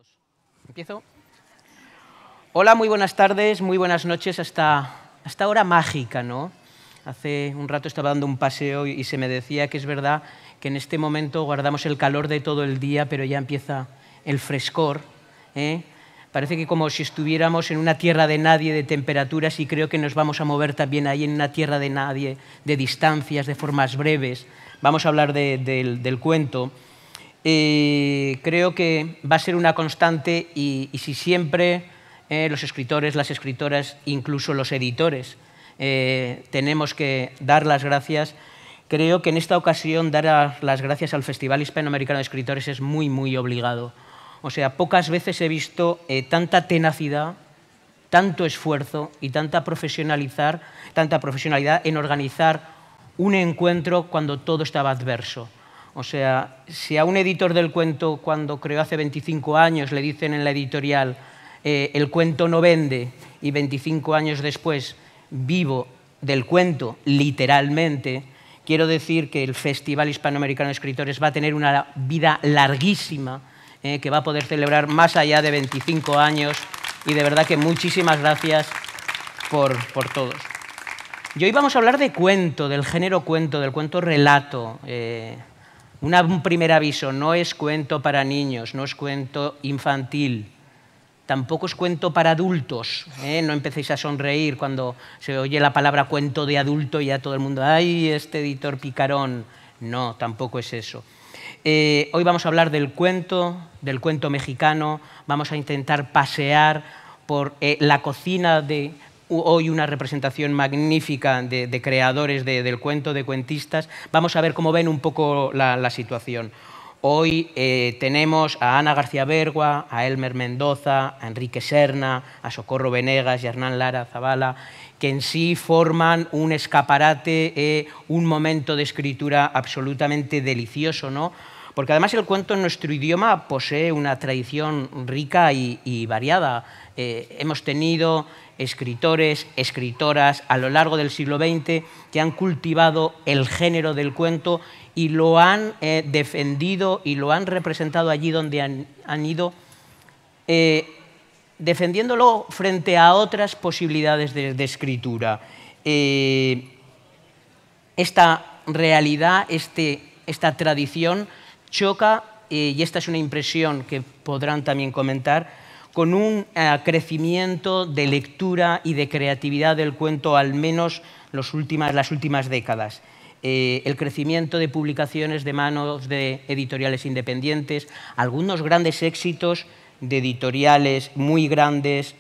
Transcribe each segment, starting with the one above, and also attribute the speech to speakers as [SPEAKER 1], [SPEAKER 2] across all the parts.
[SPEAKER 1] todos. ¿Empiezo? Hola, muy buenas tardes, muy buenas noches, hasta hora mágica, ¿no? Hace un rato estaba dando un paseo y se me decía que es verdad que en este momento guardamos el calor de todo el día, pero ya empieza el frescor, ¿eh? Parece que como si estuviéramos en una tierra de nadie de temperaturas, y creo que nos vamos a mover también ahí en una tierra de nadie, de distancias, de formas breves. Vamos a hablar del cuento. Creo que va a ser una constante y si siempre los escritores, las escritoras, incluso los editores, tenemos que dar las gracias, creo que en esta ocasión dar las gracias al Festival Hispanoamericano de Escritores es muy, muy obligado. O sea, pocas veces he visto tanta tenacidad, tanto esfuerzo y tanta profesionalidad en organizar un encuentro cuando todo estaba adverso. O sea, si a un editor del cuento, cuando creó hace 25 años, le dicen en la editorial el cuento no vende, y 25 años después vivo del cuento, literalmente, quiero decir que el Festival Hispanoamericano de Escritores va a tener una vida larguísima, que va a poder celebrar más allá de 25 años, y de verdad que muchísimas gracias por todos. Y hoy vamos a hablar de cuento, del género cuento, del cuento relato. Un primer aviso, no es cuento para niños, no es cuento infantil, tampoco es cuento para adultos, no empecéis a sonreír cuando se oye la palabra cuento de adulto y ya todo el mundo, ¡ay, este editor picarón! No, tampoco es eso. Hoy vamos a hablar del cuento mexicano, vamos a intentar pasear por la cocina de hoy, una representación magnífica de creadores del cuento, de cuentistas. Vamos a ver cómo ven un poco la situación. Hoy tenemos a Ana García Bergua, a Elmer Mendoza, a Enrique Serna, a Socorro Venegas y a Hernán Lara Zavala, que en sí forman un escaparate, un momento de escritura absolutamente delicioso, ¿no? Porque además el cuento en nuestro idioma posee una tradición rica y variada. Hemos tenido escritores, escritoras a lo largo del siglo XX que han cultivado el género del cuento y lo han defendido y lo han representado allí donde han ido, defendiéndolo frente a otras posibilidades de escritura. Esta realidad, esta tradición choca, y esta es una impresión que podrán también comentar, con un crecimiento de lectura y de creatividad del cuento, al menos las últimas décadas. El crecimiento de publicaciones de manos de editoriales independientes, algunos grandes éxitos de editoriales muy grandes,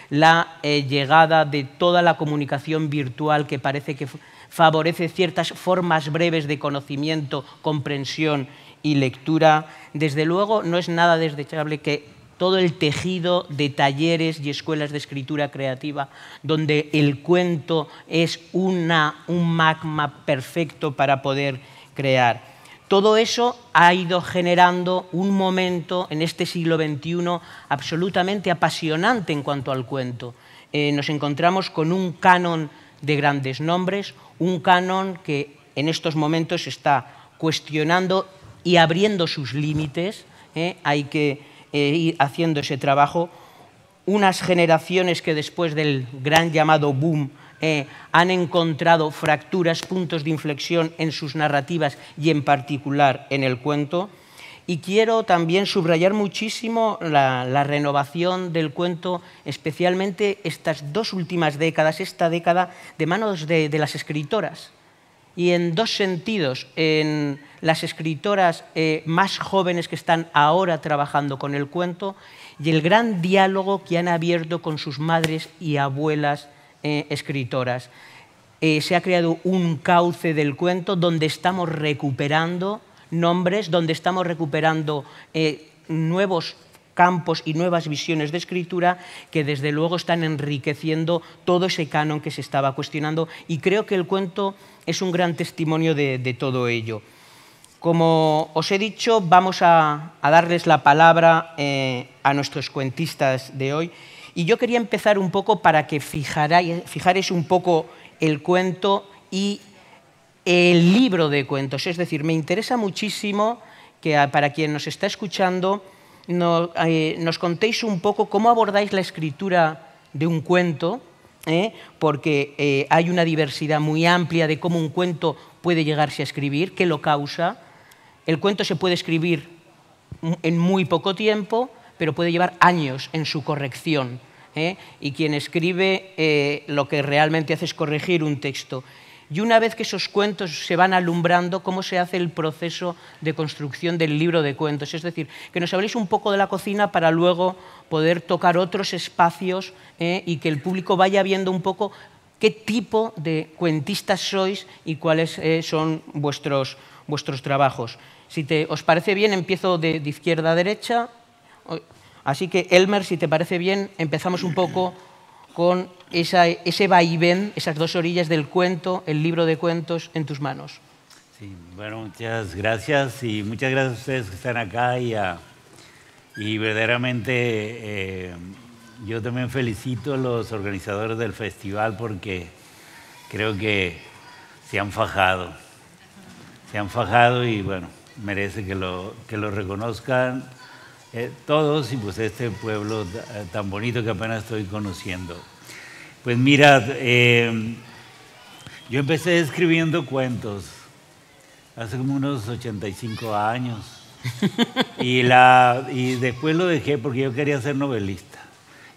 [SPEAKER 1] la llegada de toda la comunicación virtual que parece que favorece ciertas formas breves de conocimiento, comprensión y lectura. Desde luego no es nada desdeñable que todo el tejido de talleres y escuelas de escritura creativa, donde el cuento es un magma perfecto para poder crear. Todo eso ha ido generando un momento en este siglo XXI absolutamente apasionante en cuanto al cuento. Nos encontramos con un canon de grandes nombres, un canon que en estos momentos está cuestionando y abriendo sus límites. Hay que ir haciendo ese trabajo. Unas generaciones que después del gran llamado boom han encontrado fracturas, puntos de inflexión en sus narrativas y en particular en el cuento. Y quiero también subrayar muchísimo la renovación del cuento, especialmente estas dos últimas décadas, esta década de manos de las escritoras. Y en dos sentidos, en las escritoras más jóvenes que están ahora trabajando con el cuento y el gran diálogo que han abierto con sus madres y abuelas escritoras. Se ha creado un cauce del cuento donde estamos recuperando nombres, donde estamos recuperando nuevos campos y nuevas visiones de escritura que desde luego están enriqueciendo todo ese canon que se estaba cuestionando, y creo que el cuento es un gran testimonio de todo ello. Como os he dicho, vamos a darles la palabra a nuestros cuentistas de hoy, y yo quería empezar un poco para que fijarais un poco el cuento y el libro de cuentos. Es decir, me interesa muchísimo que para quien nos está escuchando nos contéis un poco cómo abordáis la escritura de un cuento, porque hay una diversidad muy amplia de cómo un cuento puede llegarse a escribir, qué lo causa. El cuento se puede escribir en muy poco tiempo, pero puede llevar años en su corrección, y quien escribe lo que realmente hace es corregir un texto. Y una vez que esos cuentos se van alumbrando, ¿cómo se hace el proceso de construcción del libro de cuentos? Es decir, que nos habléis un poco de la cocina para luego poder tocar otros espacios, y que el público vaya viendo un poco qué tipo de cuentistas sois y cuáles son vuestros trabajos. Si os parece bien, empiezo de izquierda a derecha. Así que, Elmer, si te parece bien, empezamos un poco con ese vaivén, esas dos orillas del cuento, el libro de cuentos en tus manos.
[SPEAKER 2] Sí, bueno, muchas gracias y muchas gracias a ustedes que están acá y verdaderamente yo también felicito a los organizadores del festival porque creo que se han fajado y bueno, merece que lo reconozcan todos y pues este pueblo tan bonito que apenas estoy conociendo. Pues mira, yo empecé escribiendo cuentos hace como unos 85 años y después lo dejé porque yo quería ser novelista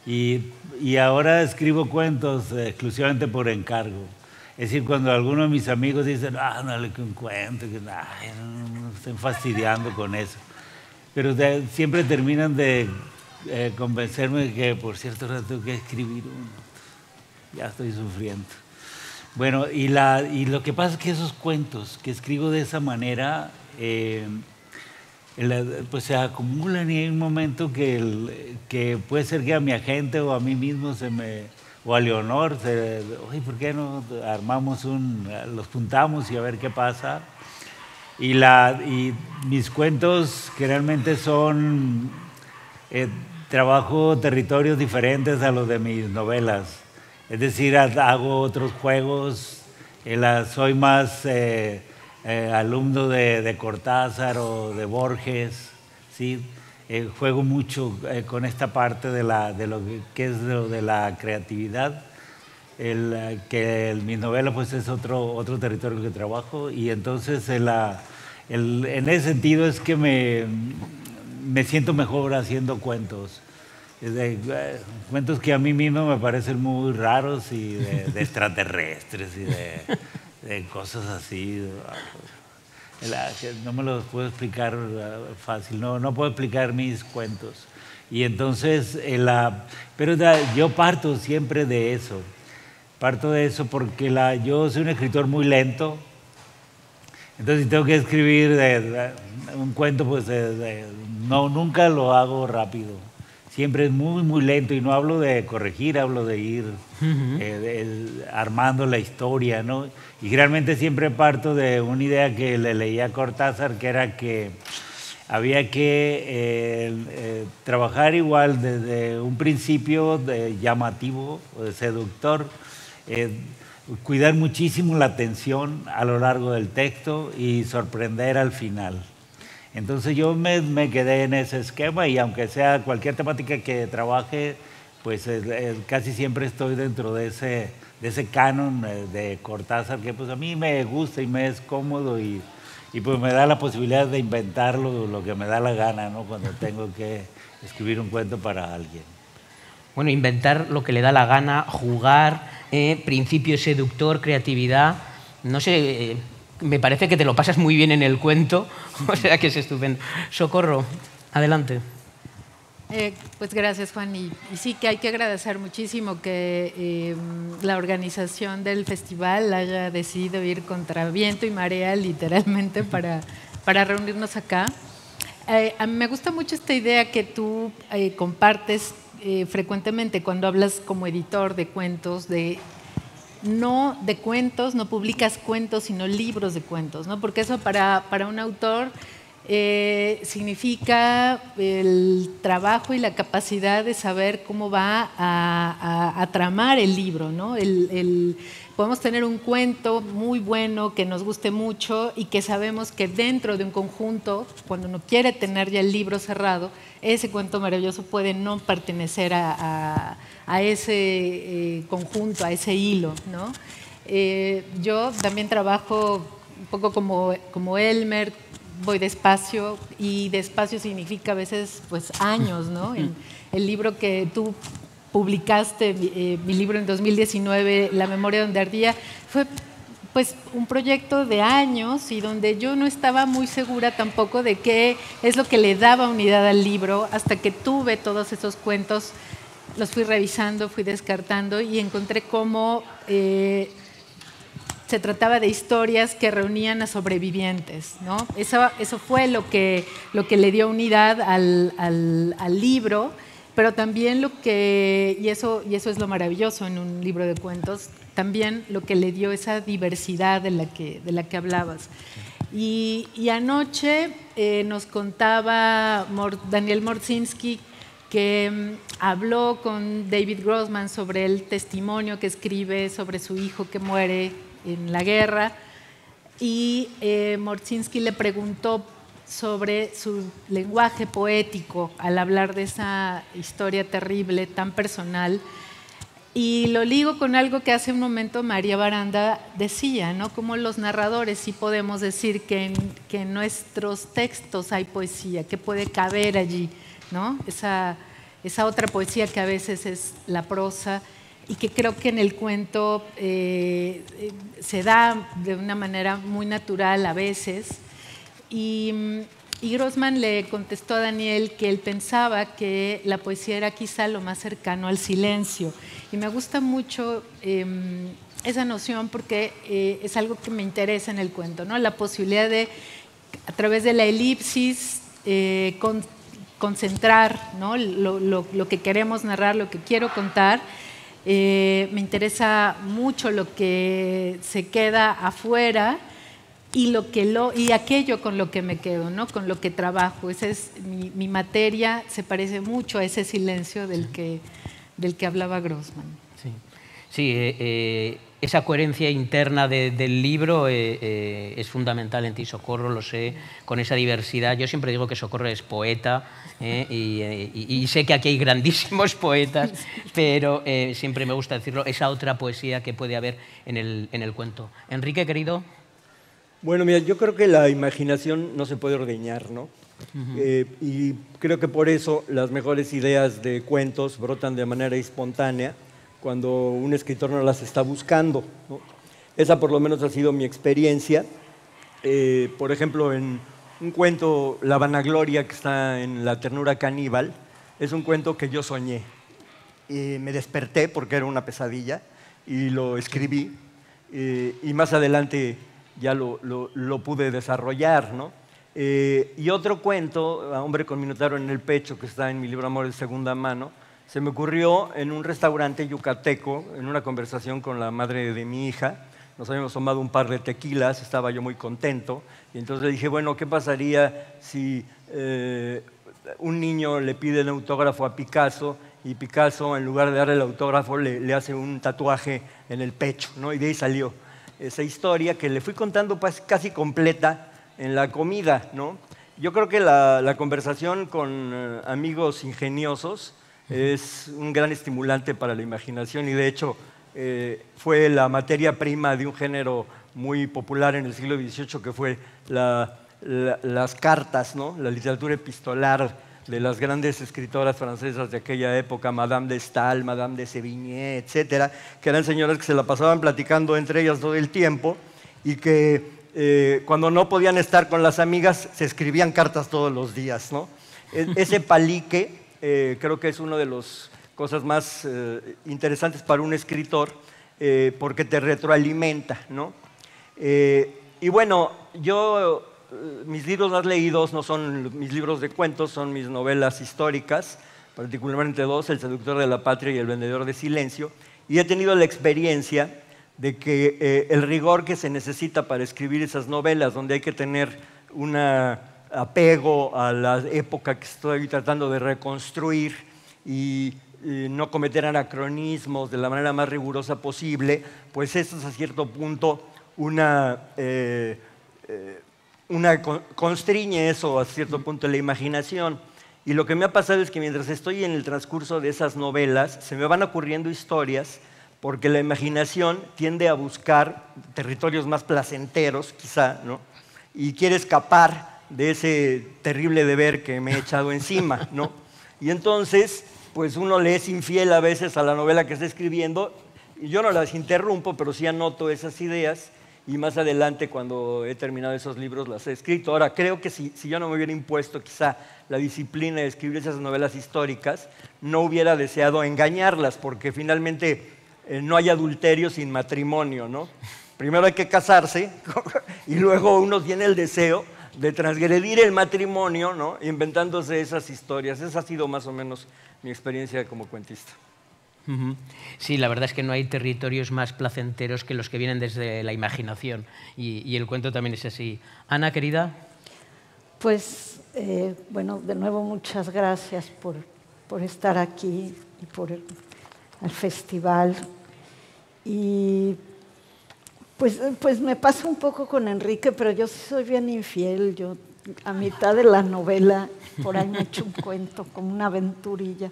[SPEAKER 2] y ahora escribo cuentos exclusivamente por encargo. Es decir, cuando algunos de mis amigos dicen, dale que un cuento, que no estén fastidiando con eso. Pero siempre terminan de convencerme de que, por cierto, ahora tengo que escribir uno. Ya estoy sufriendo. Bueno, y lo que pasa es que esos cuentos que escribo de esa manera, pues se acumulan y hay un momento que puede ser que a mi agente o a mí mismo o a Leonor, oye, ¿por qué no armamos los juntamos y a ver qué pasa? Y mis cuentos generalmente son, trabajo territorios diferentes a los de mis novelas. Es decir, hago otros juegos, soy más alumno de Cortázar o de Borges, ¿sí? Juego mucho con esta parte de lo que es de la creatividad. Mis novelas pues es otro territorio que trabajo y entonces en ese sentido es que me siento mejor haciendo cuentos. Cuentos que a mí mismo me parecen muy raros y de extraterrestres y de cosas así. No me los puedo explicar fácil, no puedo explicar mis cuentos. Y entonces, pero yo parto siempre de eso. Parto de eso porque yo soy un escritor muy lento. Entonces, si tengo que escribir un cuento, pues nunca lo hago rápido. Siempre es muy, muy lento y no hablo de corregir, hablo de ir armando la historia, ¿no? Y realmente siempre parto de una idea que le leí a Cortázar, que era que había que trabajar igual desde un principio llamativo o de seductor, cuidar muchísimo la atención a lo largo del texto y sorprender al final. Entonces yo me quedé en ese esquema y aunque sea cualquier temática que trabaje, pues casi siempre estoy dentro de ese canon de Cortázar que pues a mí me gusta y me es cómodo y pues me da la posibilidad de inventar lo que me da la gana, ¿no? Cuando tengo que escribir un cuento para alguien.
[SPEAKER 1] Bueno, inventar lo que le da la gana, jugar, principio seductor, creatividad, no sé... Me parece que te lo pasas muy bien en el cuento, o sea que es estupendo. Socorro, adelante.
[SPEAKER 3] Pues gracias, Juan. Y sí que hay que agradecer muchísimo que la organización del festival haya decidido ir contra viento y marea, literalmente, para reunirnos acá. A mí me gusta mucho esta idea que tú compartes frecuentemente cuando hablas como editor de cuentos, no de cuentos, no publicas cuentos, sino libros de cuentos, ¿no? Porque eso para un autor significa el trabajo y la capacidad de saber cómo va a tramar el libro, ¿no? Podemos tener un cuento muy bueno que nos guste mucho y que sabemos que dentro de un conjunto, cuando uno quiere tener ya el libro cerrado, ese cuento maravilloso puede no pertenecer a ese conjunto, a ese hilo, ¿no? Yo también trabajo un poco como Elmer, voy despacio, y despacio significa a veces pues años, ¿no? El libro que tú publicaste, mi libro en 2019, La memoria donde ardía, fue pues un proyecto de años y donde yo no estaba muy segura tampoco de qué es lo que le daba unidad al libro, hasta que tuve todos esos cuentos, los fui revisando, fui descartando y encontré cómo se trataba de historias que reunían a sobrevivientes, ¿no? Eso fue lo que le dio unidad al libro, pero también y eso es lo maravilloso en un libro de cuentos, también lo que le dio esa diversidad de la que hablabas. Y anoche nos contaba Daniel Morszynski que habló con David Grossman sobre el testimonio que escribe sobre su hijo que muere en la guerra, y Morszynski le preguntó sobre su lenguaje poético al hablar de esa historia terrible, tan personal. Y lo ligo con algo que hace un momento María Baranda decía, ¿no? Como los narradores sí podemos decir que en nuestros textos hay poesía, que puede caber allí, ¿no? Esa otra poesía que a veces es la prosa y que creo que en el cuento se da de una manera muy natural a veces. Y Grossman le contestó a Daniel que él pensaba que la poesía era quizá lo más cercano al silencio. Y me gusta mucho esa noción porque es algo que me interesa en el cuento, ¿no? La posibilidad de, a través de la elipsis, concentrar, ¿no? lo que queremos narrar, lo que quiero contar. Me interesa mucho lo que se queda afuera y aquello con lo que me quedo, ¿no? Con lo que trabajo. Esa es mi materia, se parece mucho a ese silencio del que hablaba Grossman.
[SPEAKER 1] Sí, esa coherencia interna del libro es fundamental en ti, Socorro, lo sé, con esa diversidad. Yo siempre digo que Socorro es poeta y sé que aquí hay grandísimos poetas, pero siempre me gusta decirlo, esa otra poesía que puede haber en el cuento. Enrique, querido.
[SPEAKER 4] Bueno, mira, yo creo que la imaginación no se puede ordeñar, ¿no? Y creo que por eso las mejores ideas de cuentos brotan de manera espontánea cuando un escritor no las está buscando, ¿no? Esa por lo menos ha sido mi experiencia. Por ejemplo, en un cuento, La vanagloria, que está en La ternura caníbal, es un cuento que yo soñé. Y me desperté porque era una pesadilla y lo escribí. Y más adelante ya lo pude desarrollar, ¿no? Y otro cuento, Hombre con Minotauro en el pecho, que está en mi libro Amor de segunda mano, se me ocurrió en un restaurante yucateco, en una conversación con la madre de mi hija. Nos habíamos tomado un par de tequilas, estaba yo muy contento, y entonces le dije, bueno, ¿qué pasaría si un niño le pide el autógrafo a Picasso y Picasso, en lugar de darle el autógrafo, le hace un tatuaje en el pecho, ¿no? Y de ahí salió esa historia que le fui contando pues, casi completa en la comida, ¿no? Yo creo que la conversación con amigos ingeniosos es un gran estimulante para la imaginación y de hecho fue la materia prima de un género muy popular en el siglo XVIII que fue las cartas, ¿no? La literatura epistolar de las grandes escritoras francesas de aquella época, Madame de Staël, Madame de Sévigné, etcétera, que eran señoras que se la pasaban platicando entre ellas todo el tiempo y que cuando no podían estar con las amigas se escribían cartas todos los días, ¿no? Ese palique creo que es una de las cosas más interesantes para un escritor porque te retroalimenta, ¿no? Y bueno, mis libros más leídos no son mis libros de cuentos, son mis novelas históricas, particularmente dos, El seductor de la patria y El vendedor de silencio, y he tenido la experiencia de que el rigor que se necesita para escribir esas novelas, donde hay que tener una apego a la época que estoy tratando de reconstruir y no cometer anacronismos de la manera más rigurosa posible, pues eso es a cierto punto constriñe eso a cierto punto la imaginación. Y lo que me ha pasado es que mientras estoy en el transcurso de esas novelas, se me van ocurriendo historias porque la imaginación tiende a buscar territorios más placenteros, quizá, ¿no? Y quiere escapar de ese terrible deber que me he echado encima, ¿no? Y entonces, pues uno le es infiel a veces a la novela que está escribiendo, y yo no las interrumpo, pero sí anoto esas ideas, y más adelante, cuando he terminado esos libros, las he escrito. Ahora, creo que si yo no me hubiera impuesto quizá la disciplina de escribir esas novelas históricas, no hubiera deseado engañarlas, porque finalmente no hay adulterio sin matrimonio, ¿no? Primero hay que casarse y luego uno tiene el deseo de transgredir el matrimonio, ¿no? Inventándose esas historias. Esa ha sido más o menos mi experiencia como cuentista.
[SPEAKER 1] Sí, la verdad es que no hay territorios más placenteros que los que vienen desde la imaginación y el cuento también es así. Ana, querida.
[SPEAKER 5] Pues, bueno, de nuevo muchas gracias por estar aquí y por el festival. Y pues me pasa un poco con Enrique, pero yo soy bien infiel. Yo a mitad de la novela, por ahí me echo un cuento, como una aventurilla.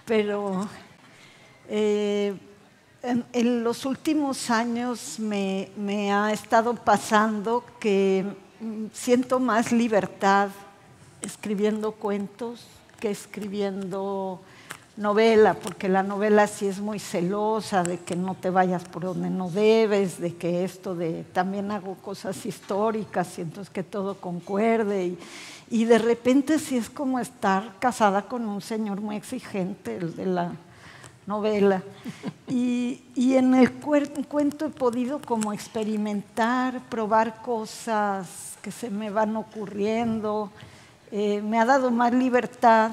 [SPEAKER 5] Pero en los últimos años me ha estado pasando que siento más libertad escribiendo cuentos que escribiendo novela, porque la novela sí es muy celosa de que no te vayas por donde no debes, de que también hago cosas históricas y entonces que todo concuerde y de repente sí es como estar casada con un señor muy exigente, el de la novela. Y en el cuento he podido como experimentar, probar cosas que se me van ocurriendo, me ha dado más libertad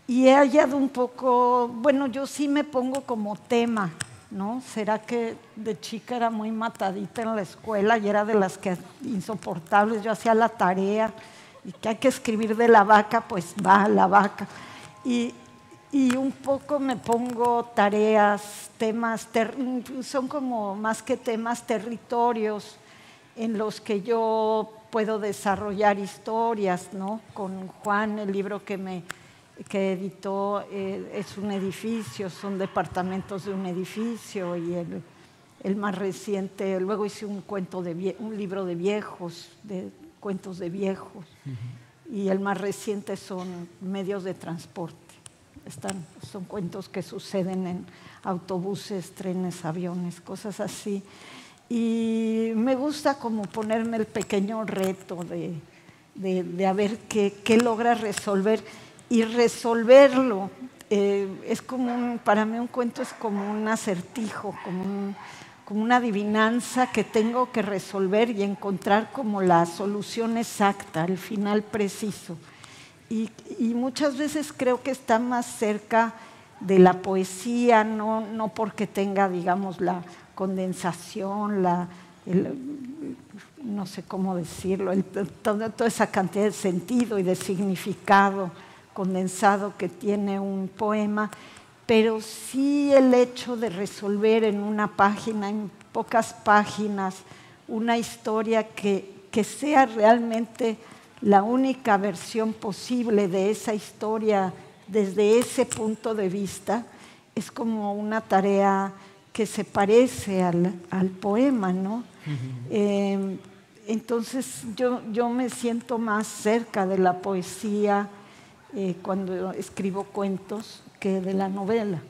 [SPEAKER 5] y he hallado un poco, bueno, yo sí me pongo como tema, ¿no? ¿Será que de chica era muy matadita en la escuela y era de las que insoportables? Yo hacía la tarea y que hay que escribir de la vaca, pues va la vaca. Y un poco me pongo tareas, temas, son como más que temas, territorios en los que yo puedo desarrollar historias, ¿no? Con Juan, el libro que editó es un edificio, son departamentos de un edificio y el más reciente, luego hice un libro de viejos, de cuentos de viejos, y el más reciente son medios de transporte. Son cuentos que suceden en autobuses, trenes, aviones, cosas así. Y me gusta como ponerme el pequeño reto de a ver qué logra resolver y resolverlo. Es como para mí un cuento es como un acertijo, como una adivinanza que tengo que resolver y encontrar como la solución exacta, el final preciso. Y muchas veces creo que está más cerca de la poesía, no porque tenga, digamos, la condensación, no sé cómo decirlo, toda esa cantidad de sentido y de significado condensado que tiene un poema, pero sí el hecho de resolver en una página, en pocas páginas, una historia que sea realmente la única versión posible de esa historia desde ese punto de vista, es como una tarea que se parece al poema, ¿no? Entonces yo me siento más cerca de la poesía cuando escribo cuentos que de la novela.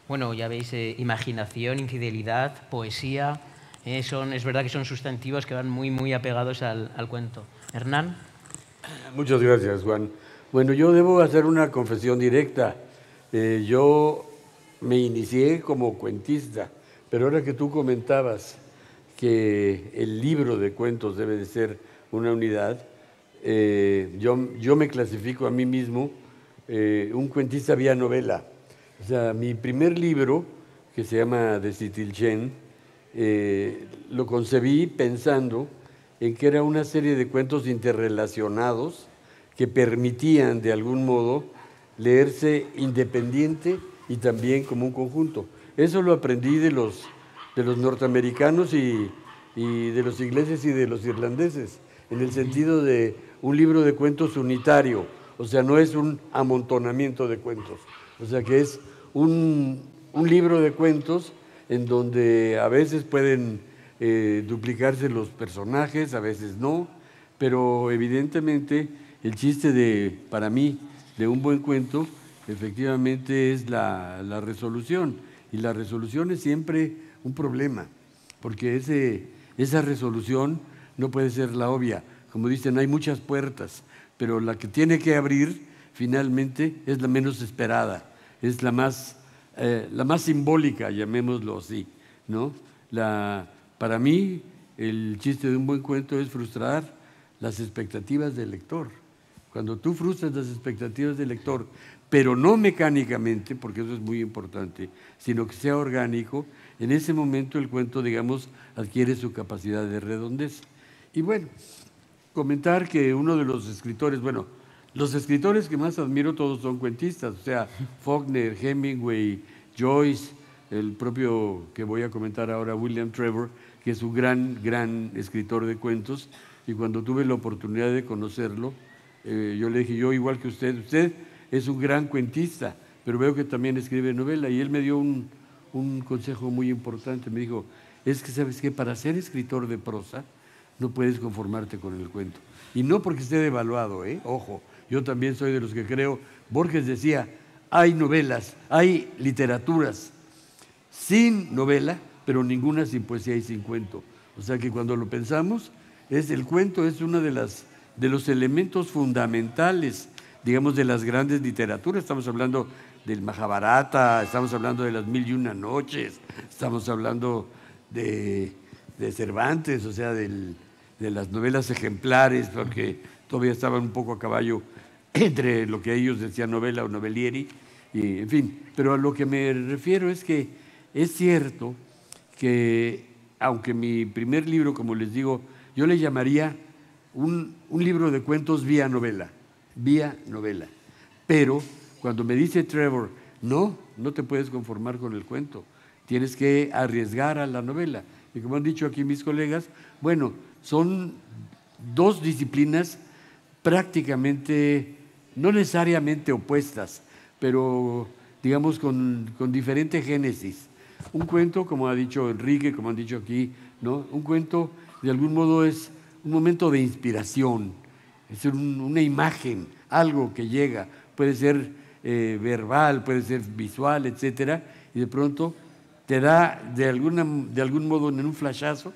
[SPEAKER 1] Bueno, ya veis, imaginación, infidelidad, poesía, es verdad que son sustantivos que van muy, muy apegados al cuento. Hernán.
[SPEAKER 6] Muchas gracias, Juan. Bueno, yo debo hacer una confesión directa. Yo me inicié como cuentista, pero ahora que tú comentabas que el libro de cuentos debe de ser una unidad, yo me clasifico a mí mismo un cuentista vía novela. O sea, mi primer libro, que se llama De Citilchen, lo concebí pensando en que era una serie de cuentos interrelacionados que permitían de algún modo leerse independiente y también como un conjunto. Eso lo aprendí de los norteamericanos y de los ingleses y de los irlandeses, en el sentido de un libro de cuentos unitario, o sea, no es un amontonamiento de cuentos, o sea que es un libro de cuentos en donde a veces pueden duplicarse los personajes, a veces no, pero evidentemente el chiste para mí, de un buen cuento, efectivamente es la resolución, y la resolución es siempre un problema, porque esa resolución no puede ser la obvia. Como dicen, hay muchas puertas, pero la que tiene que abrir finalmente es la menos esperada, es la más simbólica, llamémoslo así, ¿no? Para mí, el chiste de un buen cuento es frustrar las expectativas del lector. Cuando tú frustras las expectativas del lector, pero no mecánicamente, porque eso es muy importante, sino que sea orgánico, en ese momento el cuento, digamos, adquiere su capacidad de redondez. Y bueno, comentar que uno de los escritores, bueno, los escritores que más admiro todos son cuentistas, o sea, Faulkner, Hemingway, Joyce, el propio que voy a comentar ahora, William Trevor, que es un gran escritor de cuentos, y cuando tuve la oportunidad de conocerlo, yo le dije, yo igual que usted es un gran cuentista, pero veo que también escribe novela, y él me dio un consejo muy importante, me dijo, es que sabes que para ser escritor de prosa no puedes conformarte con el cuento, y no porque esté devaluado, ojo, yo también soy de los que creo, Borges decía, hay novelas, hay literaturas sin novela, pero ninguna sin poesía y sin cuento, o sea que cuando lo pensamos, el cuento es uno de los elementos fundamentales, digamos, de las grandes literaturas. Estamos hablando del Mahabharata, estamos hablando de las Mil y Una Noches, estamos hablando de Cervantes, o sea, de las novelas ejemplares, porque todavía estaban un poco a caballo entre lo que ellos decían novela o novelieri, y, en fin. Pero a lo que me refiero es que es cierto que, aunque mi primer libro, como les digo, yo le llamaría un libro de cuentos vía novela, pero cuando me dice Trevor, no te puedes conformar con el cuento, tienes que arriesgar a la novela. Y como han dicho aquí mis colegas, bueno, son dos disciplinas prácticamente, no necesariamente opuestas, pero digamos con diferente génesis. Un cuento, como ha dicho Enrique, como han dicho aquí, ¿no? Un cuento de algún modo es un momento de inspiración, es una imagen, algo que llega, puede ser verbal, puede ser visual, etcétera, y de pronto te da de algún modo en un flashazo,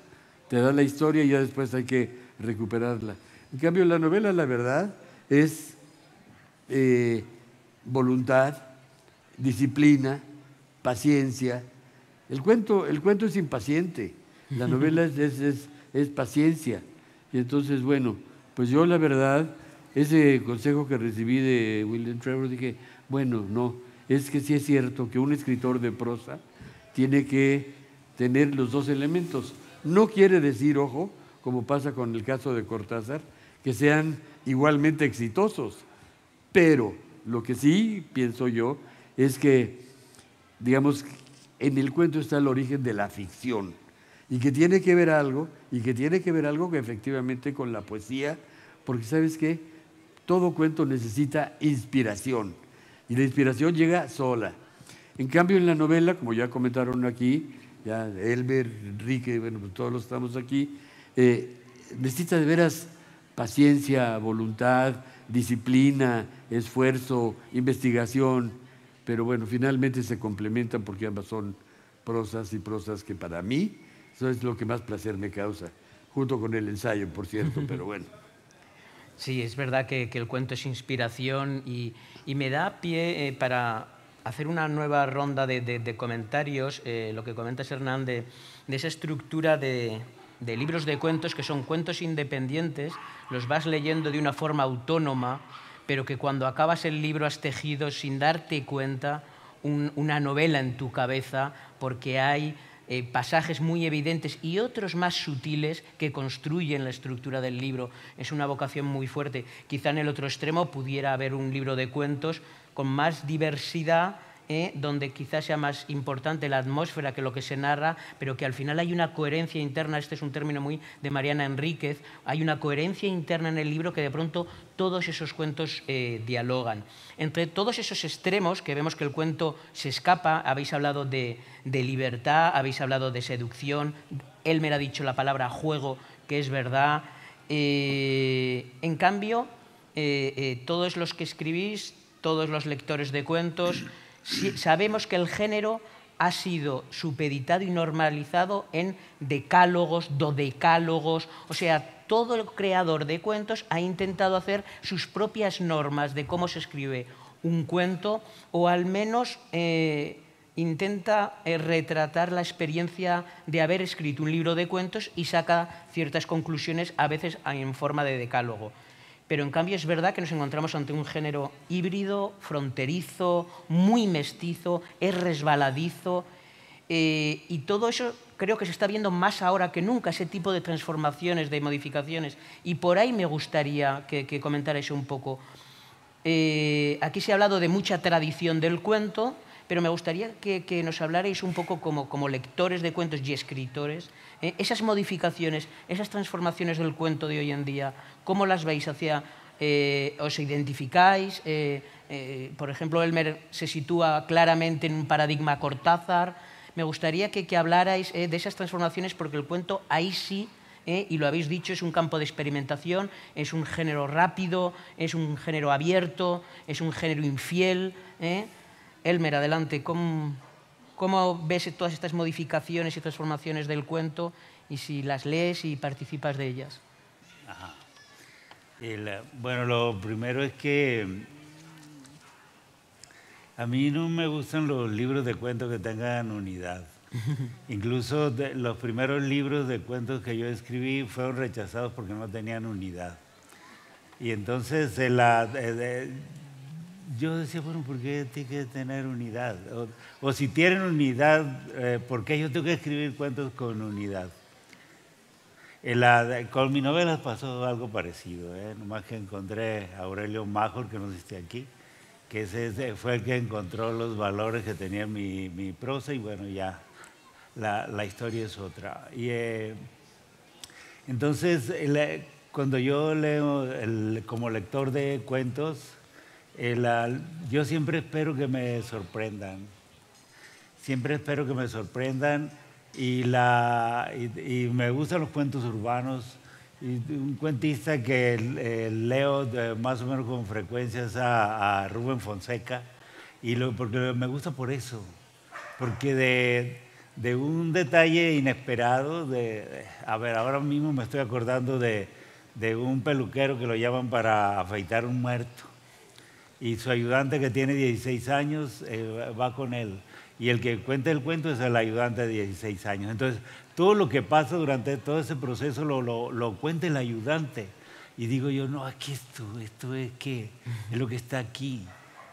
[SPEAKER 6] te da la historia y ya después hay que recuperarla. En cambio, la novela, la verdad, es voluntad, disciplina, paciencia. El cuento es impaciente, la novela es paciencia. Y entonces, bueno, pues yo la verdad, ese consejo que recibí de William Trevor, dije, bueno, no, es que sí es cierto que un escritor de prosa tiene que tener los dos elementos. No quiere decir, ojo, como pasa con el caso de Cortázar, que sean igualmente exitosos, pero lo que sí pienso yo es que, digamos, en el cuento está el origen de la ficción y que tiene que ver algo que efectivamente con la poesía, porque ¿sabes qué? Todo cuento necesita inspiración y la inspiración llega sola. En cambio, en la novela, como ya comentaron aquí, ya Elber, Enrique, bueno, pues todos los estamos aquí, necesita de veras paciencia, voluntad, disciplina, esfuerzo, investigación, pero bueno, finalmente se complementan porque ambas son prosas y prosas que para mí, eso es lo que más placer me causa, junto con el ensayo, por cierto, pero bueno.
[SPEAKER 1] Sí, es verdad que el cuento es inspiración y me da pie para hacer una nueva ronda de comentarios, lo que comentas, Hernán, de esa estructura de libros de cuentos que son cuentos independientes, los vas leyendo de una forma autónoma, pero que cuando acabas el libro has tejido sin darte cuenta una novela en tu cabeza porque hay pasajes muy evidentes y otros más sutiles que construyen la estructura del libro. Es una vocación muy fuerte. Quizá en el otro extremo pudiera haber un libro de cuentos con más diversidad, donde quizás sea más importante la atmósfera que lo que se narra, pero que al final hay una coherencia interna. Este es un término muy de Mariana Enríquez. Hay una coherencia interna en el libro que de pronto todos esos cuentos dialogan. Entre todos esos extremos que vemos que el cuento se escapa, habéis hablado de libertad, habéis hablado de seducción, Elmer ha dicho la palabra juego, que es verdad. En cambio, todos los que escribís, todos los lectores de cuentos, sabemos que el género ha sido supeditado y normalizado en decálogos, dodecálogos, o sea, todo el creador de cuentos ha intentado hacer sus propias normas de cómo se escribe un cuento, o al menos intenta retratar la experiencia de haber escrito un libro de cuentos y saca ciertas conclusiones, a veces en forma de decálogo. Pero en cambio es verdad que nos encontramos ante un género híbrido, fronterizo, muy mestizo, es resbaladizo, y todo eso creo que se está viendo más ahora que nunca, ese tipo de transformaciones, de modificaciones, y por ahí me gustaría que comentarais un poco. Aquí se ha hablado de mucha tradición del cuento, pero me gustaría que nos hablarais un poco como lectores de cuentos y escritores, esas modificaciones, esas transformaciones del cuento de hoy en día, ¿cómo las veis? ¿Os identificáis? Por ejemplo, Elmer se sitúa claramente en un paradigma Cortázar. Me gustaría que hablarais de esas transformaciones, porque el cuento ahí sí, y lo habéis dicho, es un campo de experimentación, es un género rápido, es un género abierto, es un género infiel. Elmer, adelante, ¿cómo ves todas estas modificaciones y transformaciones del cuento, y si las lees y participas de ellas?
[SPEAKER 2] Ajá. Bueno, lo primero es que a mí no me gustan los libros de cuentos que tengan unidad. Incluso los primeros libros de cuentos que yo escribí fueron rechazados porque no tenían unidad. Y entonces yo decía, bueno, ¿por qué tiene que tener unidad? O si tienen unidad, ¿por qué yo tengo que escribir cuentos con unidad? Con mis novelas pasó algo parecido, nomás que encontré a Aurelio Major, que no existe aquí, que ese fue el que encontró los valores que tenía mi prosa, y bueno, ya la historia es otra. Y entonces, cuando yo leo como lector de cuentos, yo siempre espero que me sorprendan. Siempre espero que me sorprendan, y me gustan los cuentos urbanos. Y un cuentista que leo más o menos con frecuencia es a Rubén Fonseca, porque me gusta por eso, porque de un detalle inesperado, a ver, ahora mismo me estoy acordando de un peluquero que lo llaman para afeitar un muerto, y su ayudante, que tiene 16 años, va con él. Y el que cuenta el cuento es el ayudante de 16 años. Entonces, todo lo que pasa durante todo ese proceso lo cuenta el ayudante. Y digo yo, no, aquí esto es ¿qué? Es lo que está aquí.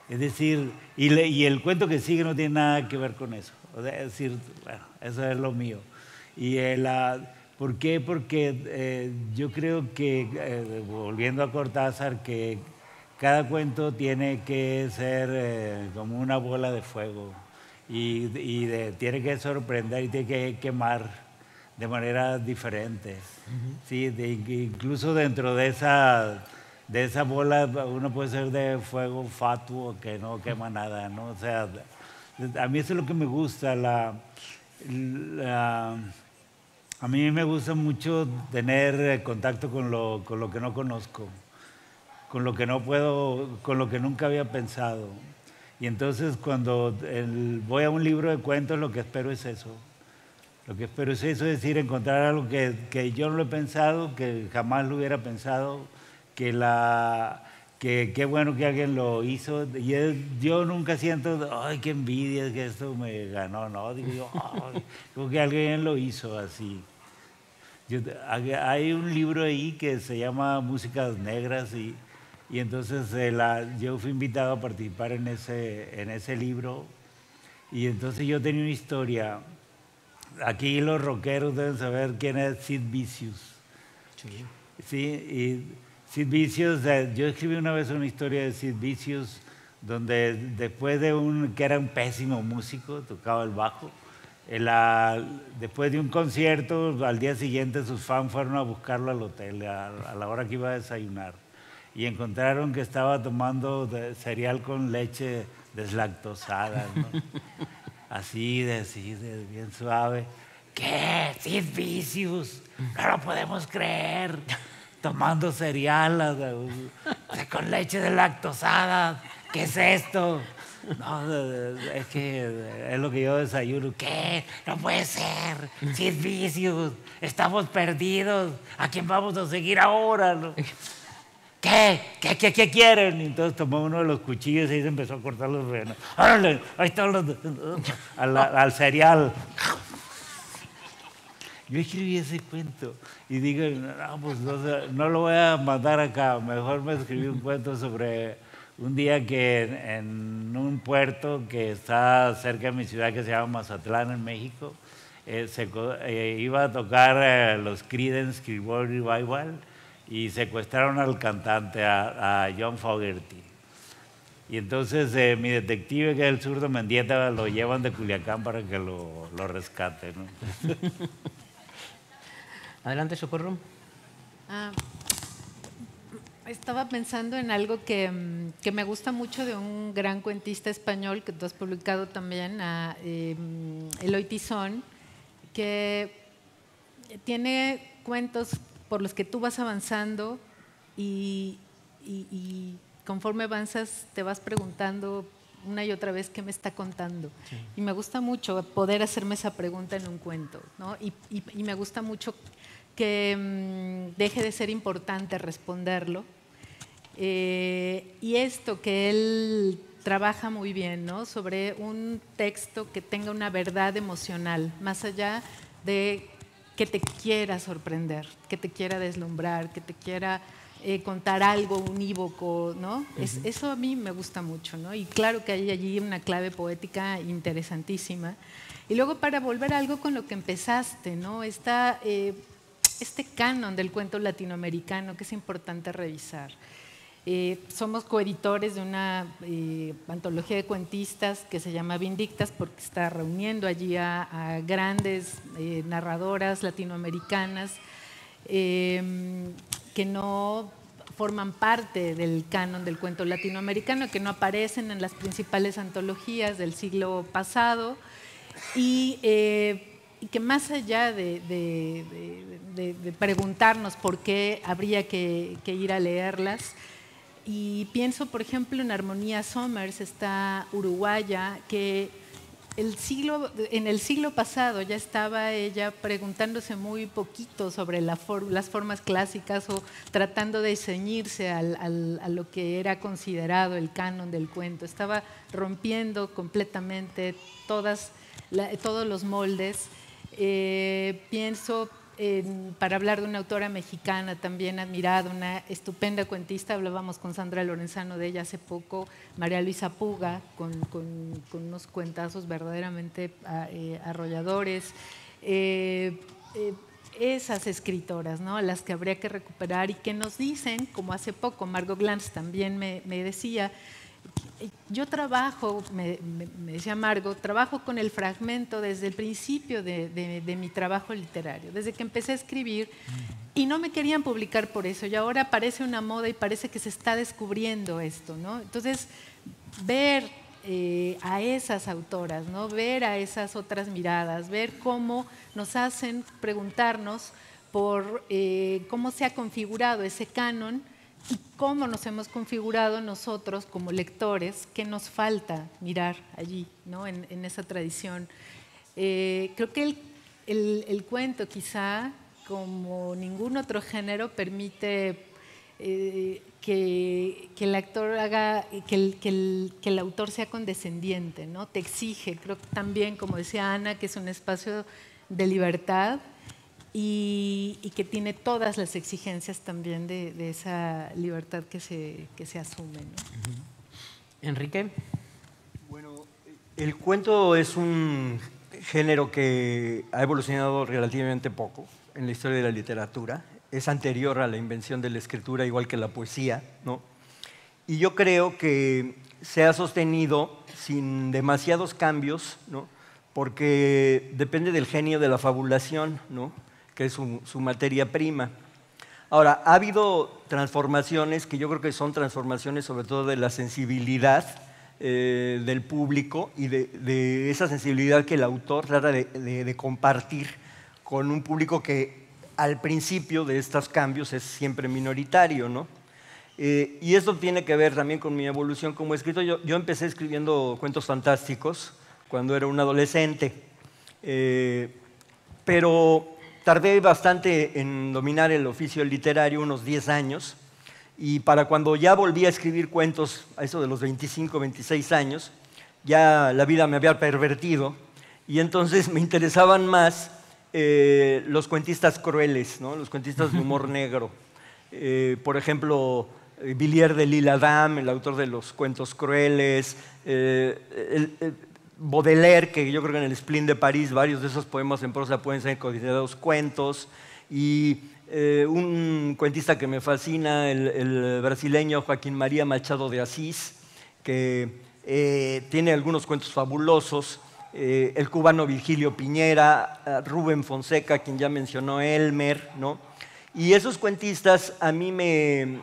[SPEAKER 2] Es decir, y el cuento que sigue no tiene nada que ver con eso. Es decir, bueno, eso es lo mío. Y ¿por qué? Porque yo creo que, volviendo a Cortázar, que cada cuento tiene que ser como una bola de fuego, y tiene que sorprender y tiene que quemar de manera diferente. ¿Sí? Incluso dentro de esa bola uno puede ser de fuego fatuo, que no quema nada, ¿no? O sea, a mí eso es lo que me gusta. A mí me gusta mucho tener contacto con lo que no conozco, con lo que no puedo, con lo que nunca había pensado. Y entonces cuando voy a un libro de cuentos, lo que espero es eso. Lo que espero es eso, es decir, encontrar algo que yo no lo he pensado, que jamás lo hubiera pensado, que qué bueno que alguien lo hizo. Y yo nunca siento, ay, qué envidia que esto me ganó, no, digo yo, ay, como que alguien lo hizo así. Hay un libro ahí que se llama Músicas Negras, y entonces yo fui invitado a participar en ese libro, y entonces yo tenía una historia aquí los rockeros deben saber quién es Sid Vicious. Sí, y Sid Vicious, yo escribí una vez una historia de Sid Vicious donde después de que era un pésimo músico, tocaba el bajo, después de un concierto, al día siguiente sus fans fueron a buscarlo al hotel a la hora que iba a desayunar y encontraron que estaba tomando cereal con leche deslactosada, ¿no? así de bien suave. ¿Qué? Sid Vicious, no lo podemos creer, tomando cereal con leche deslactosada. ¿Qué es esto? No, es que es lo que yo desayuno. ¿Qué? No puede ser. Sid Vicious, estamos perdidos. ¿A quién vamos a seguir ahora? ¿No? ¿Qué quieren? Y entonces tomó uno de los cuchillos y se empezó a cortar los venos. ¡Órale! Ahí están al cereal. Yo escribí ese cuento y digo, no, pues no lo voy a mandar acá. Mejor me escribí un cuento sobre un día que en un puerto que está cerca de mi ciudad, que se llama Mazatlán, en México, iba a tocar los Creedence Clearwater Revival y secuestraron al cantante, a John Fogerty. Y entonces mi detective, que es el zurdo Mendieta, lo llevan de Culiacán para que lo rescate, ¿no?
[SPEAKER 1] Adelante, Socorro.
[SPEAKER 3] Estaba pensando en algo que me gusta mucho de un gran cuentista español que tú has publicado también, Eloy Tizón, que tiene cuentos por los que tú vas avanzando y conforme avanzas te vas preguntando una y otra vez qué me está contando. Sí. Y me gusta mucho poder hacerme esa pregunta en un cuento, ¿no? Y me gusta mucho que deje de ser importante responderlo. Y esto que él trabaja muy bien, ¿no? Sobre un texto que tenga una verdad emocional, más allá de que te quiera sorprender, que te quiera deslumbrar, que te quiera contar algo unívoco, ¿no? Eso a mí me gusta mucho, ¿no? Y claro que hay allí una clave poética interesantísima. Y luego, para volver a algo con lo que empezaste, ¿no? Este canon del cuento latinoamericano que es importante revisar. Somos coeditores de una antología de cuentistas que se llama Vindictas, porque está reuniendo allí a grandes narradoras latinoamericanas que no forman parte del canon del cuento latinoamericano, que no aparecen en las principales antologías del siglo pasado y que más allá de preguntarnos por qué habría que ir a leerlas. Y pienso, por ejemplo, en Armonía Somers, esta uruguaya, que en el siglo pasado ya estaba ella preguntándose muy poquito sobre las formas clásicas o tratando de ceñirse a lo que era considerado el canon del cuento. Estaba rompiendo completamente todos los moldes. Pienso, para hablar de una autora mexicana también admirada, una estupenda cuentista, hablábamos con Sandra Lorenzano de ella hace poco, María Luisa Puga, con unos cuentazos verdaderamente arrolladores. Esas escritoras, ¿no? Las que habría que recuperar y que nos dicen, como hace poco Margot Glantz también me decía, yo trabajo, me decía Margot, trabajo con el fragmento desde el principio de mi trabajo literario, desde que empecé a escribir, y no me querían publicar por eso, y ahora parece una moda y parece que se está descubriendo esto, ¿no? Entonces, ver a esas autoras, ¿no? Ver a esas otras miradas, ver cómo nos hacen preguntarnos por cómo se ha configurado ese canon y cómo nos hemos configurado nosotros como lectores, qué nos falta mirar allí, ¿no? en esa tradición. Creo que el cuento quizá, como ningún otro género, permite que el actor haga, que el autor sea condescendiente, ¿no? Te exige, creo que también, como decía Ana, que es un espacio de libertad y que tiene todas las exigencias también de esa libertad que se asume, ¿no?
[SPEAKER 1] Enrique.
[SPEAKER 4] Bueno, el cuento es un género que ha evolucionado relativamente poco en la historia de la literatura. Es anterior a la invención de la escritura, igual que la poesía, ¿no? Y yo creo que se ha sostenido sin demasiados cambios, ¿no? Porque depende del genio de la fabulación, ¿no? Que es su materia prima. Ahora, ha habido transformaciones que yo creo que son transformaciones sobre todo de la sensibilidad del público y de esa sensibilidad que el autor trata de compartir con un público que al principio de estos cambios es siempre minoritario, ¿no? Y esto tiene que ver también con mi evolución como escritor. Yo empecé escribiendo cuentos fantásticos cuando era un adolescente, pero tardé bastante en dominar el oficio literario, unos 10 años, y para cuando ya volví a escribir cuentos, a eso de los 25, 26 años, ya la vida me había pervertido, y entonces me interesaban más los cuentistas crueles, ¿no? Los cuentistas de humor negro. Por ejemplo, Villiers de L'Isle-Adam, el autor de los cuentos crueles, Baudelaire, que yo creo que en el Spleen de París varios de esos poemas en prosa pueden ser considerados cuentos, y un cuentista que me fascina, el brasileño Joaquín María Machado de Asís, que tiene algunos cuentos fabulosos, el cubano Virgilio Piñera, Rubén Fonseca, quien ya mencionó, Elmer, ¿no? Y esos cuentistas a mí me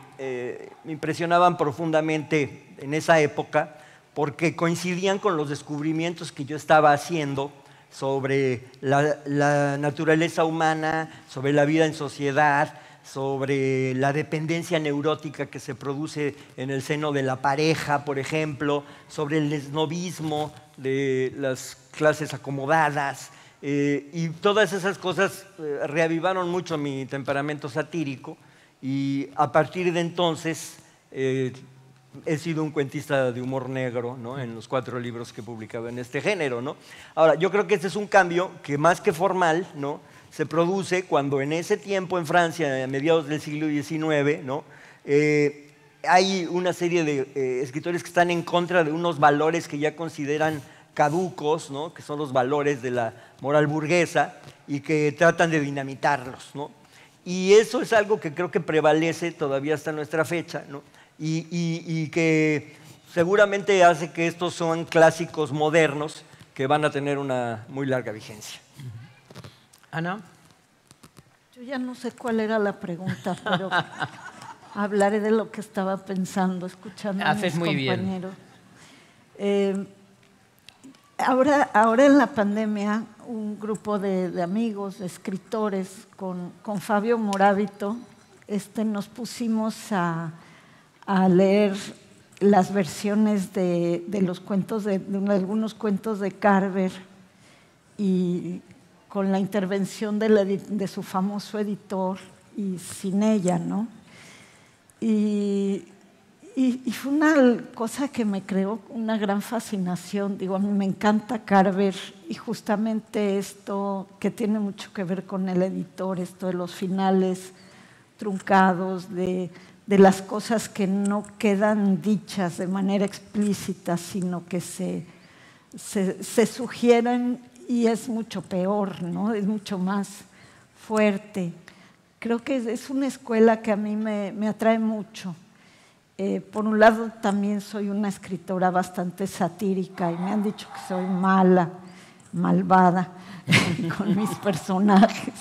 [SPEAKER 4] impresionaban profundamente en esa época porque coincidían con los descubrimientos que yo estaba haciendo sobre la naturaleza humana, sobre la vida en sociedad, sobre la dependencia neurótica que se produce en el seno de la pareja, por ejemplo, sobre el esnovismo de las clases acomodadas, y todas esas cosas reavivaron mucho mi temperamento satírico, y a partir de entonces he sido un cuentista de humor negro, ¿no? En los 4 libros que he publicado en este género, ¿no? Ahora, yo creo que este es un cambio que más que formal, ¿no? Se produce cuando en ese tiempo en Francia, a mediados del siglo XIX, ¿no? Hay una serie de escritores que están en contra de unos valores que ya consideran caducos, ¿no? Que son los valores de la moral burguesa y que tratan de dinamitarlos, ¿no? Y eso es algo que creo que prevalece todavía hasta nuestra fecha, ¿no? Y que seguramente hace que estos son clásicos modernos que van a tener una muy larga vigencia.
[SPEAKER 1] Ana.
[SPEAKER 5] Yo ya no sé cuál era la pregunta, pero hablaré de lo que estaba pensando, escuchando a mis compañeros. Ahora en la pandemia, un grupo de amigos, de escritores, con Fabio Morábito, nos pusimos a leer las versiones de los cuentos, de algunos cuentos de Carver, y con la intervención de su famoso editor, y sin ella, ¿no? Y fue una cosa que me creó una gran fascinación. Digo, a mí me encanta Carver, y justamente esto que tiene mucho que ver con el editor, esto de los finales truncados, de las cosas que no quedan dichas de manera explícita, sino que se sugieren, y es mucho peor, ¿no? Es mucho más fuerte. Creo que es una escuela que a mí me atrae mucho. Por un lado, también soy una escritora bastante satírica, y me han dicho que soy mala, malvada con mis personajes.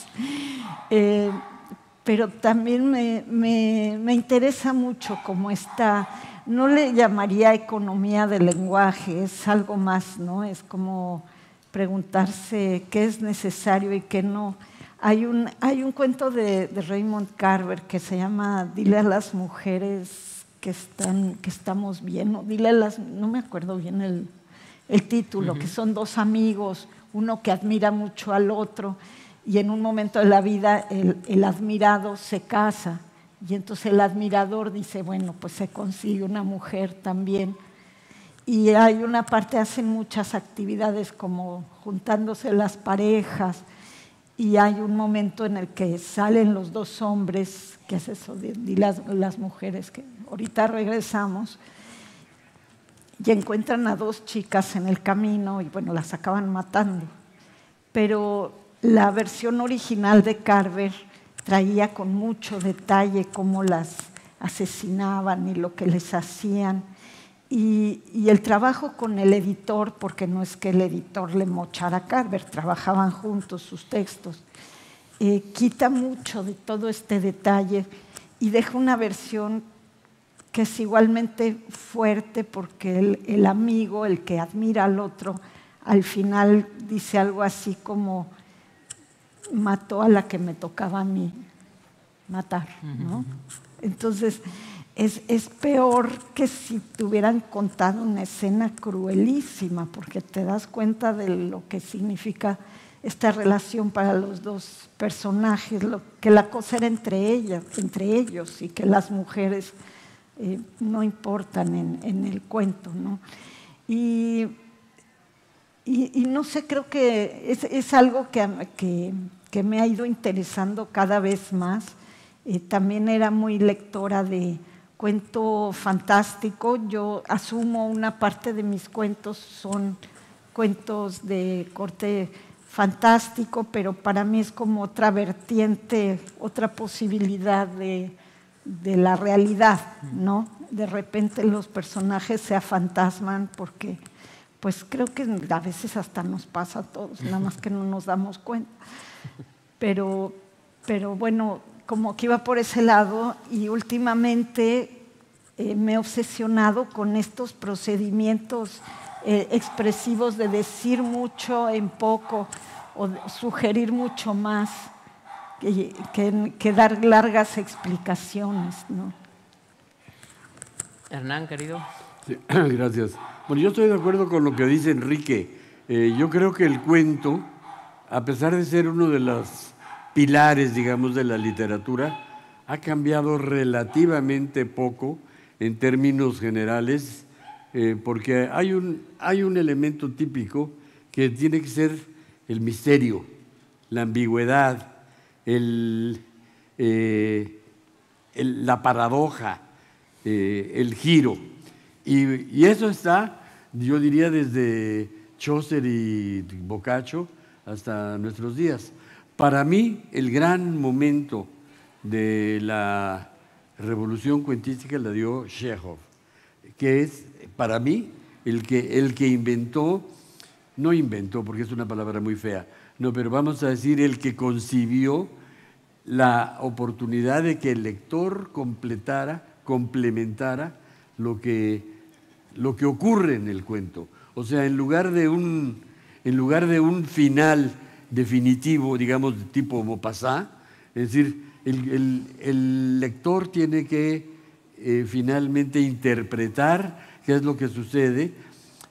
[SPEAKER 5] Pero también me interesa mucho cómo está. No le llamaría economía del lenguaje, es algo más, ¿no? Es como preguntarse qué es necesario y qué no. Hay un cuento de Raymond Carver que se llama Dile a las mujeres que estamos bien, ¿no? No me acuerdo bien el título, que son 2 amigos, uno que admira mucho al otro, y en un momento de la vida el admirado se casa, y entonces el admirador dice, bueno, pues se consigue una mujer también. Y hay una parte, hacen muchas actividades como juntándose las parejas, y hay un momento en el que salen los 2 hombres, que es eso de las mujeres, que ahorita regresamos, y encuentran a 2 chicas en el camino, y bueno, las acaban matando. pero la versión original de Carver traía con mucho detalle cómo las asesinaban y lo que les hacían. Y el trabajo con el editor, porque no es que el editor le mochara a Carver, trabajaban juntos sus textos, quita mucho de todo este detalle y deja una versión que es igualmente fuerte, porque el amigo, el que admira al otro, al final dice algo así como: mató a la que me tocaba a mí matar, ¿no? Entonces, es peor que si te hubieran contado una escena cruelísima, porque te das cuenta de lo que significa esta relación para los dos personajes, que la cosa era entre ellos, y que las mujeres no importan en el cuento, ¿no? Y no sé, creo que es algo que me ha ido interesando cada vez más. También era muy lectora de cuento fantástico. Yo asumo una parte de mis cuentos son cuentos de corte fantástico, pero para mí es como otra vertiente, otra posibilidad de la realidad, ¿no? De repente los personajes se afantasman porque, pues creo que a veces hasta nos pasa a todos, nada más que no nos damos cuenta. Pero bueno, como que iba por ese lado, y últimamente me he obsesionado con estos procedimientos expresivos de decir mucho en poco o de sugerir mucho más que dar largas explicaciones, ¿no?
[SPEAKER 1] Hernán, querido.
[SPEAKER 6] Sí, gracias. Bueno, yo estoy de acuerdo con lo que dice Enrique. Yo creo que el cuento, a pesar de ser uno de los pilares, digamos, de la literatura, ha cambiado relativamente poco en términos generales, porque hay un elemento típico que tiene que ser el misterio, la ambigüedad, la paradoja, el giro. Y eso está, yo diría, desde Chaucer y Boccaccio hasta nuestros días. Para mí, el gran momento de la revolución cuentística la dio Chekhov, que es, para mí, el que inventó, no inventó porque es una palabra muy fea, no, pero vamos a decir el que concibió la oportunidad de que el lector complementara lo que ocurre en el cuento. O sea, en lugar de un final definitivo, digamos, de tipo Maupassant, es decir, el lector tiene que finalmente interpretar qué es lo que sucede,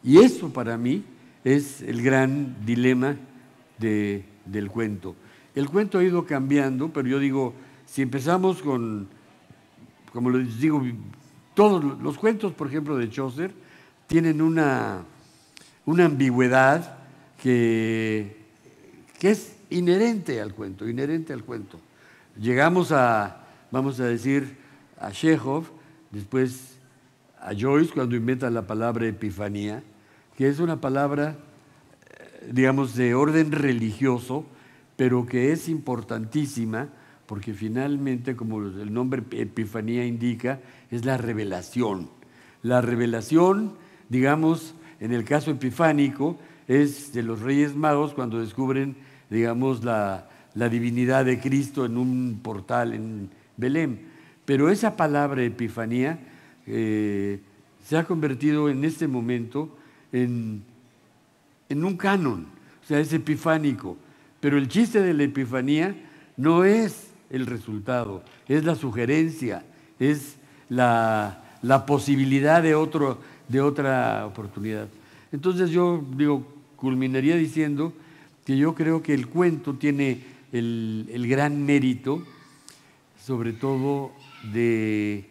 [SPEAKER 6] y eso para mí es el gran dilema del cuento. El cuento ha ido cambiando, pero yo digo, si empezamos con, como les digo, todos los cuentos, por ejemplo, de Chaucer, tienen una ambigüedad que es inherente al cuento, Llegamos vamos a decir, a Chekhov, después a Joyce, cuando inventa la palabra epifanía, que es una palabra, digamos, de orden religioso, pero que es importantísima porque finalmente, como el nombre epifanía indica, es la revelación. La revelación, digamos, en el caso epifánico, es de los Reyes Magos cuando descubren, digamos, la divinidad de Cristo en un portal en Belén. Pero esa palabra epifanía se ha convertido en este momento en un canon, o sea, es epifánico. Pero el chiste de la epifanía no es el resultado, es la sugerencia, es la posibilidad de otra oportunidad. Entonces yo digo, culminaría diciendo que yo creo que el cuento tiene el gran mérito, sobre todo, de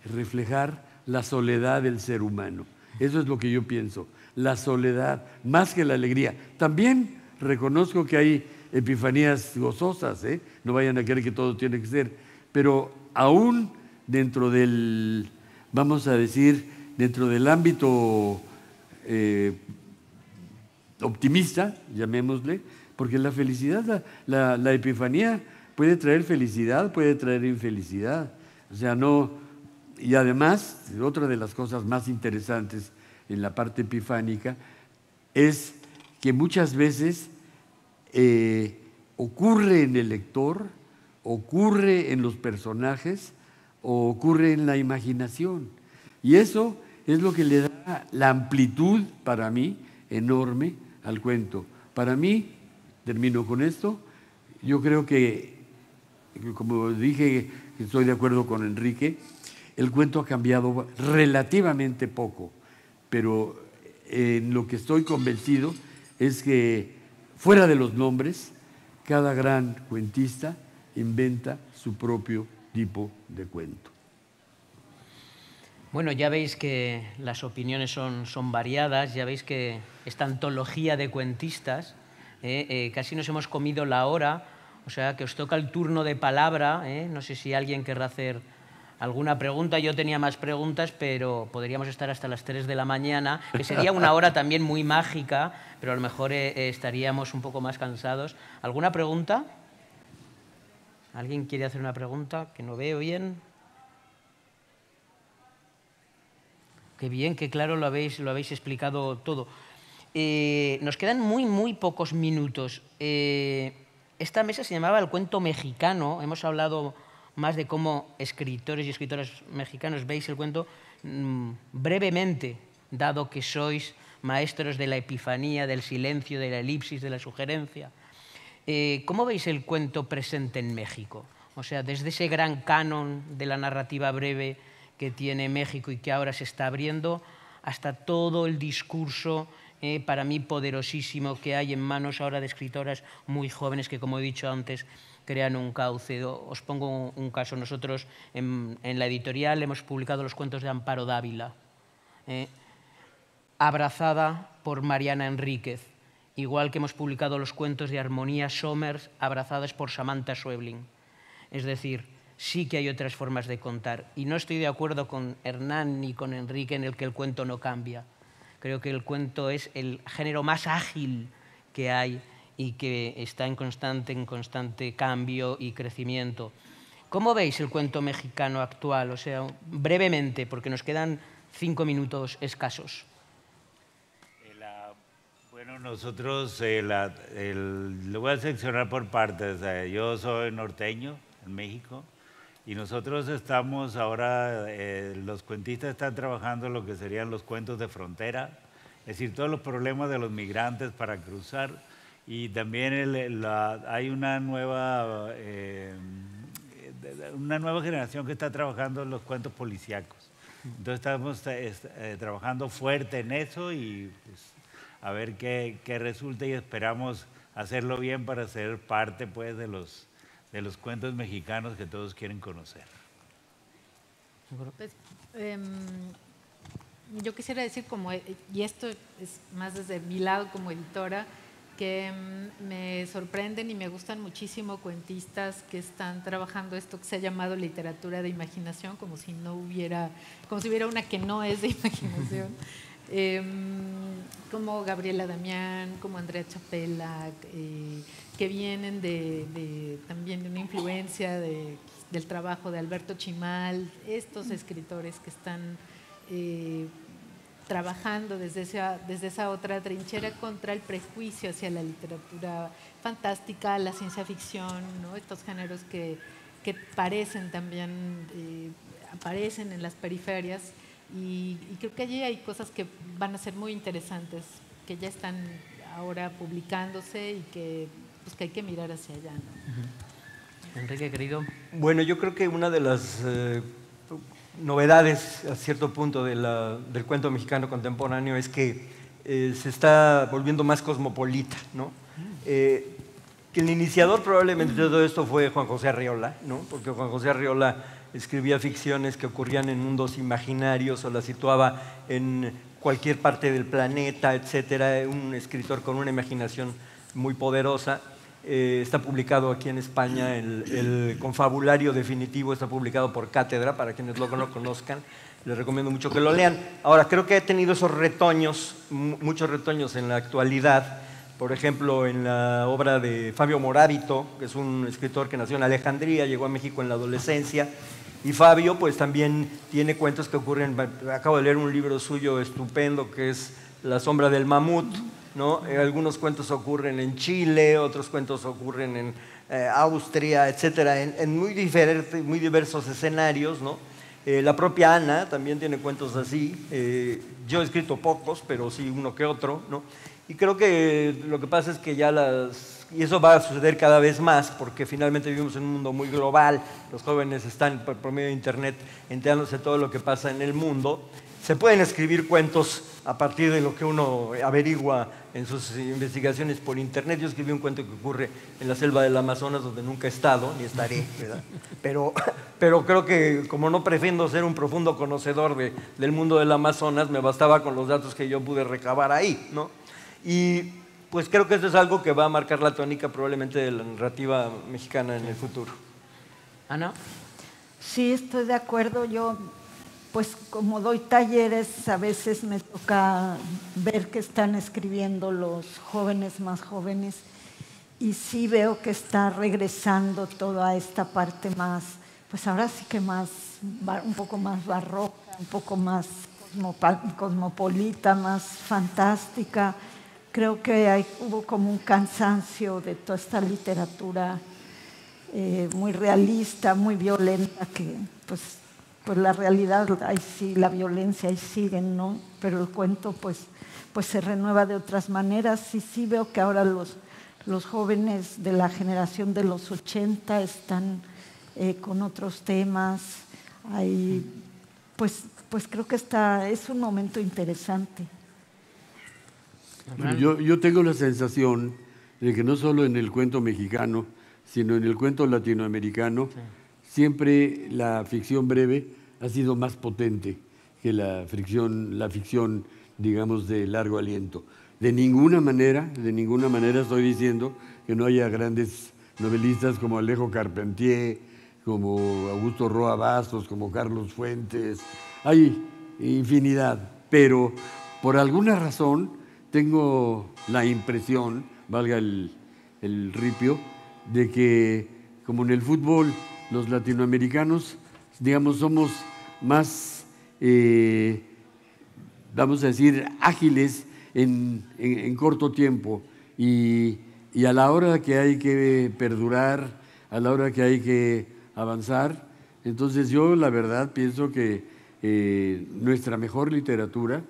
[SPEAKER 6] reflejar la soledad del ser humano. Eso es lo que yo pienso, la soledad, más que la alegría. También reconozco que hay epifanías gozosas, no vayan a creer que todo tiene que ser, pero aún dentro del, vamos a decir, dentro del ámbito optimista, llamémosle, porque la felicidad, la epifanía puede traer felicidad, puede traer infelicidad. O sea, no... Y además, otra de las cosas más interesantes en la parte epifánica es que muchas veces ocurre en el lector, ocurre en los personajes o ocurre en la imaginación. Y eso es lo que le da la amplitud, para mí, enorme al cuento. Para mí, termino con esto, yo creo que, como dije, estoy de acuerdo con Enrique, el cuento ha cambiado relativamente poco, pero en lo que estoy convencido es que, fuera de los nombres, cada gran cuentista inventa su propio tipo de cuento.
[SPEAKER 1] Bueno, ya veis que las opiniones son variadas, ya veis que esta antología de cuentistas, casi nos hemos comido la hora, o sea que os toca el turno de palabra, no sé si alguien querrá hacer alguna pregunta. Yo tenía más preguntas, pero podríamos estar hasta las 3 de la mañana, que sería una hora también muy mágica, pero a lo mejor estaríamos un poco más cansados. ¿Alguna pregunta? ¿Alguien quiere hacer una pregunta? Que no veo bien. Qué bien, qué claro lo habéis explicado todo. Nos quedan muy pocos minutos. Esta mesa se llamaba El Cuento Mexicano. Hemos hablado más de cómo escritores y escritoras mexicanos veis el cuento brevemente, dado que sois maestros de la epifanía, del silencio, de la elipsis, de la sugerencia. ¿Cómo veis el cuento presente en México? O sea, desde ese gran canon de la narrativa breve que tiene México y que ahora se está abriendo, hasta todo el discurso, para mí poderosísimo, que hay en manos ahora de escritoras muy jóvenes que, como he dicho antes, crean un cauce. Os pongo un caso. Nosotros en la editorial hemos publicado los cuentos de Amparo Dávila, abrazada por Mariana Enríquez, igual que hemos publicado los cuentos de Armonía Somers, abrazadas por Samantha Schweblin. Es decir, sí que hay otras formas de contar. Y no estoy de acuerdo con Hernán ni con Enrique en el que el cuento no cambia. Creo que el cuento es el género más ágil que hay y que está en constante cambio y crecimiento. ¿Cómo veis el cuento mexicano actual? O sea, brevemente, porque nos quedan 5 minutos escasos.
[SPEAKER 2] Bueno, nosotros lo voy a seccionar por partes. Yo soy norteño en México y nosotros estamos ahora, los cuentistas están trabajando lo que serían los cuentos de frontera, es decir, todos los problemas de los migrantes para cruzar. Y también hay una nueva generación que está trabajando en los cuentos policíacos. Entonces estamos trabajando fuerte en eso y pues, a ver qué resulta, y esperamos hacerlo bien para ser parte pues, de los cuentos mexicanos que todos quieren conocer.
[SPEAKER 3] Pues, yo quisiera decir, y esto es más desde mi lado como editora, que me sorprenden y me gustan muchísimo cuentistas que están trabajando esto que se ha llamado literatura de imaginación, como si hubiera una que no es de imaginación, como Gabriela Damián, como Andrea Chapela, que vienen también de una influencia del trabajo de Alberto Chimal, estos escritores que están trabajando desde esa otra trinchera contra el prejuicio hacia la literatura fantástica, la ciencia ficción, ¿no? Estos géneros que parecen también, aparecen en las periferias, y creo que allí hay cosas que van a ser muy interesantes, que ya están ahora publicándose y que hay que mirar hacia allá, ¿no?
[SPEAKER 1] Enrique, querido.
[SPEAKER 4] Bueno, yo creo que una de las novedades a cierto punto del cuento mexicano contemporáneo es que se está volviendo más cosmopolita, ¿no? Que el iniciador probablemente de todo esto fue Juan José Arriola, ¿no? Porque Juan José Arriola escribía ficciones que ocurrían en mundos imaginarios o las situaba en cualquier parte del planeta, etcétera. Un escritor con una imaginación muy poderosa. Está publicado aquí en España, el confabulario definitivo está publicado por Cátedra, para quienes lo conozcan, les recomiendo mucho que lo lean. Ahora, creo que ha tenido esos retoños, muchos retoños en la actualidad. Por ejemplo, en la obra de Fabio Moravito, que es un escritor que nació en Alejandría, llegó a México en la adolescencia. Y Fabio, pues también tiene cuentos que ocurren. Acabo de leer un libro suyo estupendo que es La sombra del mamut, ¿no? Algunos cuentos ocurren en Chile, otros cuentos ocurren en Austria, etcétera, en muy diversos escenarios, ¿no? La propia Ana también tiene cuentos así. Yo he escrito pocos, pero sí uno que otro, ¿no? Y creo que lo que pasa es que ya y eso va a suceder cada vez más, porque finalmente vivimos en un mundo muy global, los jóvenes están por medio de Internet enterándose de todo lo que pasa en el mundo. Se pueden escribir cuentos a partir de lo que uno averigua en sus investigaciones por Internet. Yo escribí un cuento que ocurre en la selva del Amazonas, donde nunca he estado, ni estaré, ¿verdad? Pero creo que como no pretendo ser un profundo conocedor del mundo del Amazonas, me bastaba con los datos que yo pude recabar ahí, ¿no? Y pues creo que esto es algo que va a marcar la tónica probablemente de la narrativa mexicana en el futuro.
[SPEAKER 1] Ana.
[SPEAKER 5] Sí, estoy de acuerdo. Yo, pues como doy talleres, a veces me toca ver que están escribiendo los jóvenes más jóvenes y sí veo que está regresando toda esta parte más, pues ahora sí que más, un poco más barroca, un poco más cosmopolita, más fantástica. Creo que hubo como un cansancio de toda esta literatura muy realista, muy violenta, que pues la realidad, ahí sí, la violencia ahí sigue, ¿no? Pero el cuento pues se renueva de otras maneras. Y sí veo que ahora los jóvenes de la generación de los 80 están con otros temas. Pues creo que es un momento interesante.
[SPEAKER 6] Yo tengo la sensación de que no solo en el cuento mexicano, sino en el cuento latinoamericano, siempre la ficción breve ha sido más potente que la ficción, digamos, de largo aliento. De ninguna manera estoy diciendo que no haya grandes novelistas como Alejo Carpentier, como Augusto Roa Bastos, como Carlos Fuentes. Hay infinidad, pero por alguna razón tengo la impresión, valga el ripio, de que como en el fútbol los latinoamericanos, digamos, somos más, vamos a decir, ágiles en corto tiempo y a la hora que hay que perdurar, a la hora que hay que avanzar. Entonces yo la verdad pienso que nuestra mejor literatura,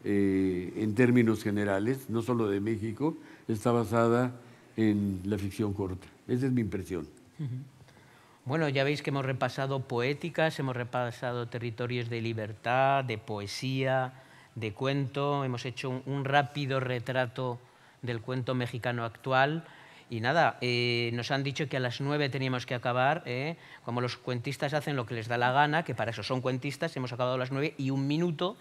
[SPEAKER 6] en términos generales, no solo de México, está basada en la ficción corta. Esa es mi impresión.
[SPEAKER 1] Bueno, ya veis que hemos repasado poéticas, hemos repasado territorios de libertad, de poesía, de cuento, hemos hecho un rápido retrato del cuento mexicano actual. Y nada, nos han dicho que a las 9 teníamos que acabar, como los cuentistas hacen lo que les da la gana, que para eso son cuentistas, hemos acabado a las 9 y 1 minuto.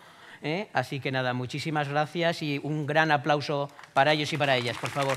[SPEAKER 1] Así que nada, muchísimas gracias y un gran aplauso para ellos y para ellas, por favor.